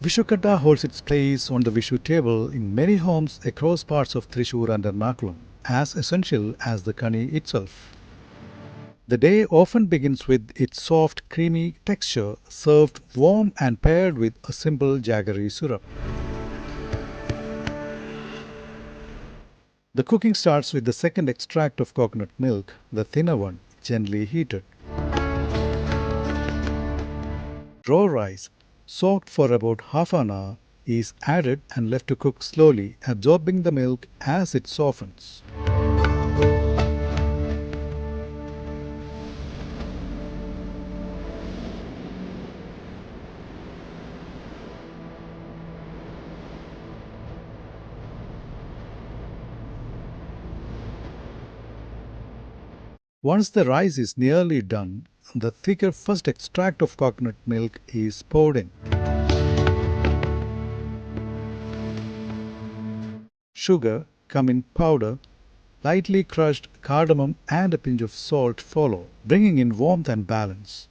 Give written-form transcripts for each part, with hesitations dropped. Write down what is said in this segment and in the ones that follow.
Vishukkatta holds its place on the Vishu table in many homes across parts of Thrissur and Ernakulam, as essential as the kani itself. The day often begins with its soft, creamy texture, served warm and paired with a simple jaggery syrup. The cooking starts with the second extract of coconut milk, the thinner one, gently heated. Raw rice, soaked for about half an hour, is added and left to cook slowly, absorbing the milk as it softens. Once the rice is nearly done, the thicker first extract of coconut milk is poured in. Sugar, cumin powder, lightly crushed cardamom and a pinch of salt follow, bringing in warmth and balance.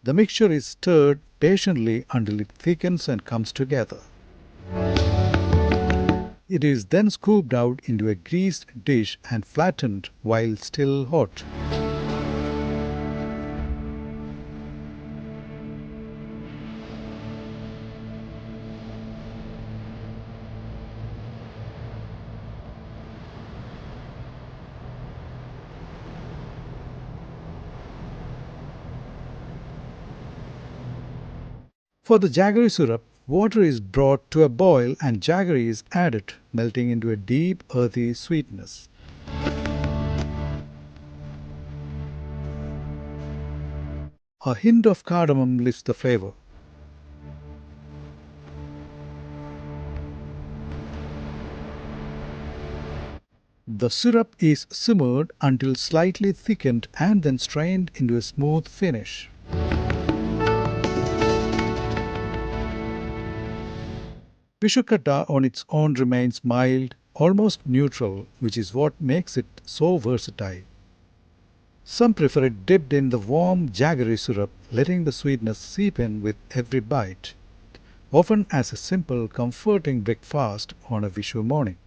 The mixture is stirred patiently until it thickens and comes together. It is then scooped out into a greased dish and flattened while still hot. For the jaggery syrup, water is brought to a boil and jaggery is added, melting into a deep, earthy sweetness. A hint of cardamom lifts the flavor. The syrup is simmered until slightly thickened and then strained into a smooth finish. Vishukkatta on its own remains mild, almost neutral, which is what makes it so versatile. Some prefer it dipped in the warm jaggery syrup, letting the sweetness seep in with every bite, often as a simple, comforting breakfast on a Vishu morning.